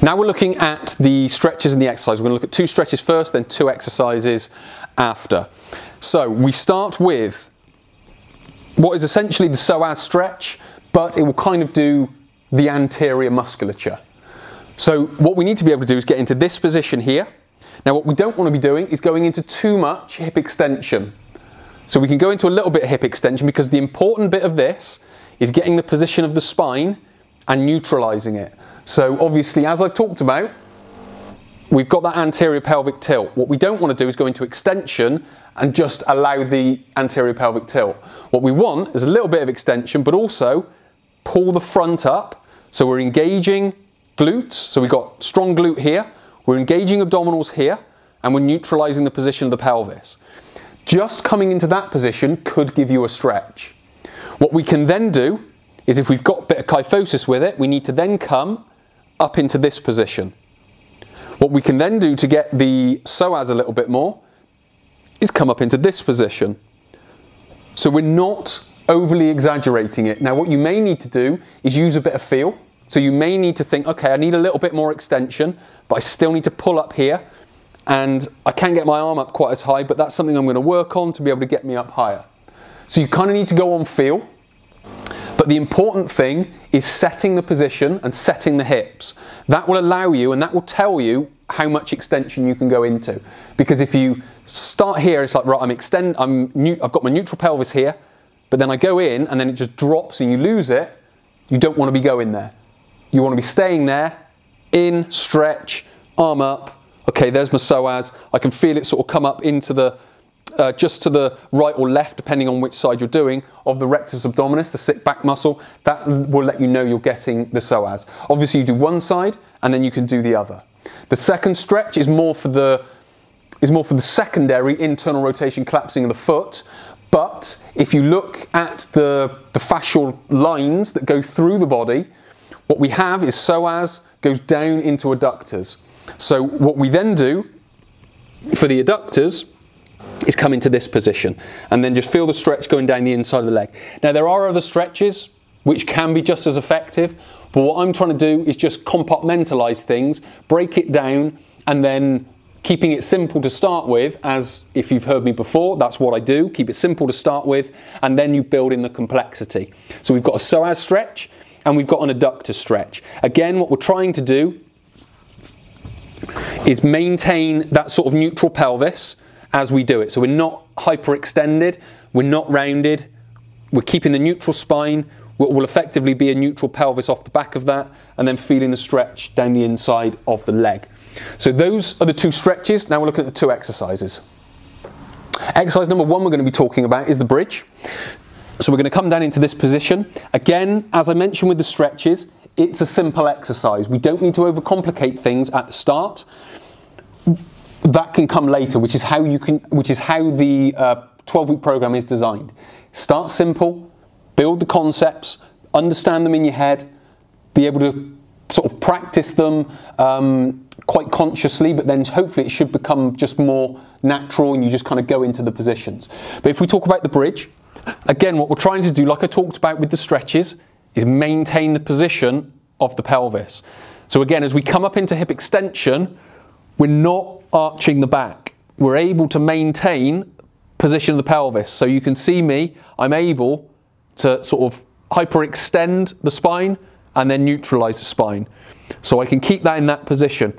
Now we're looking at the stretches and the exercise. We're going to look at 2 stretches first, then 2 exercises after. So we start with what is essentially the psoas stretch, but it will kind of do the anterior musculature. So what we need to be able to do is get into this position here. Now what we don't want to be doing is going into too much hip extension. So we can go into a little bit of hip extension, because the important bit of this is getting the position of the spine and neutralizing it. So obviously, as I've talked about, we've got that anterior pelvic tilt. What we don't want to do is go into extension and just allow the anterior pelvic tilt. What we want is a little bit of extension, but also pull the front up. So we're engaging glutes. So we've got strong glute here. We're engaging abdominals here, and we're neutralizing the position of the pelvis. Just coming into that position could give you a stretch. What we can then do is, if we've got a bit of kyphosis with it, we need to then come up into this position. What we can then do to get the psoas a little bit more is come up into this position. So we're not overly exaggerating it. Now what you may need to do is use a bit of feel. So you may need to think, okay, I need a little bit more extension, but I still need to pull up here, and I can't get my arm up quite as high, but that's something I'm going to work on to be able to get me up higher. So you kind of need to go on feel. But the important thing is setting the position and setting the hips. That will allow you, and that will tell you how much extension you can go into. Because if you start here, it's like, right, I've got my neutral pelvis here, but then I go in and then it just drops and you lose it. You don't want to be going there. You want to be staying there, in, stretch, arm up. Okay, there's my psoas. I can feel it sort of come up into the just to the right or left, depending on which side you're doing, of the rectus abdominis, the sit back muscle. That will let you know you're getting the psoas. Obviously you do one side and then you can do the other. The second stretch is more for the secondary internal rotation collapsing of the foot. But if you look at the fascial lines that go through the body, what we have is psoas goes down into adductors. So what we then do for the adductors is come into this position and then just feel the stretch going down the inside of the leg. Now there are other stretches which can be just as effective, but what I'm trying to do is just compartmentalize things, break it down, and then keeping it simple to start with, as if you've heard me before, that's what I do, keep it simple to start with, and then you build in the complexity. So we've got a psoas stretch and we've got an adductor stretch. Again, what we're trying to do is maintain that sort of neutral pelvis as we do it. So we're not hyperextended, we're not rounded, we're keeping the neutral spine, what will effectively be a neutral pelvis off the back of that, and then feeling the stretch down the inside of the leg. So those are the 2 stretches. Now we're looking at the 2 exercises. Exercise number 1 we're going to be talking about is the bridge. So we're going to come down into this position. Again, as I mentioned with the stretches, it's a simple exercise. We don't need to overcomplicate things at the start. That can come later, which is how the 12-week program is designed. Start simple, build the concepts, understand them in your head, be able to sort of practice them quite consciously, but then hopefully it should become just more natural and you just kind of go into the positions. But if we talk about the bridge, again, what we're trying to do, like I talked about with the stretches, is maintain the position of the pelvis. So again, as we come up into hip extension, we're not arching the back. We're able to maintain position of the pelvis. So you can see me, I'm able to sort of hyperextend the spine and then neutralize the spine. So I can keep that in that position.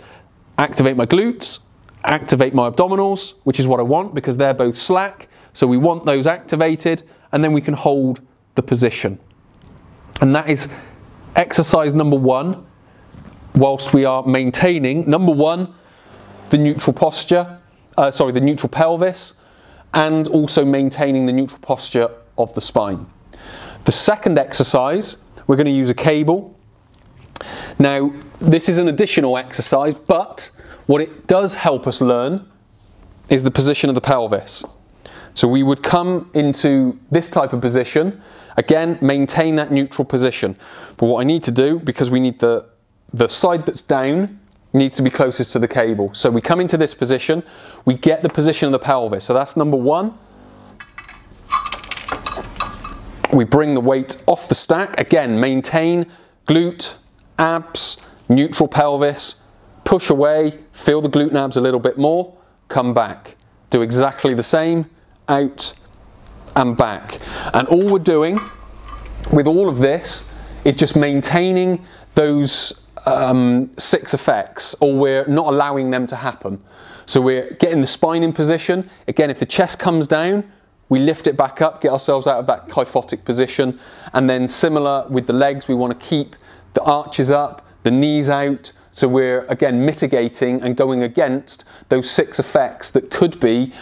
Activate my glutes, activate my abdominals, which is what I want because they're both slack. So we want those activated, and then we can hold the position. And that is exercise number 1, whilst we are maintaining, number 1, the neutral posture, the neutral pelvis, and also maintaining the neutral posture of the spine. The second exercise, we're going to use a cable. Now, this is an additional exercise, but what it does help us learn is the position of the pelvis. So we would come into this type of position, again, maintain that neutral position. But what I need to do, because we need the side that's down, needs to be closest to the cable. So we come into this position, we get the position of the pelvis. So that's number 1. We bring the weight off the stack. Again, maintain glute, abs, neutral pelvis, push away, feel the glute nabs a little bit more, come back. Do exactly the same, out and back. And all we're doing with all of this is just maintaining those 6 effects, or we're not allowing them to happen. So we're getting the spine in position. Again, if the chest comes down, we lift it back up, get ourselves out of that kyphotic position. And then similar with the legs, we want to keep the arches up, the knees out. So we're again mitigating and going against those 6 effects that could be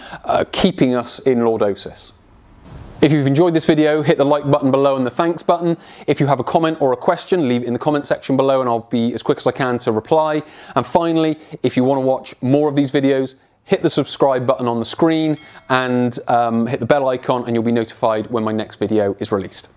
keeping us in lordosis. If you've enjoyed this video, hit the like button below and the thanks button. If you have a comment or a question, leave it in the comment section below and I'll be as quick as I can to reply. And finally, if you want to watch more of these videos, hit the subscribe button on the screen and hit the bell icon and you'll be notified when my next video is released.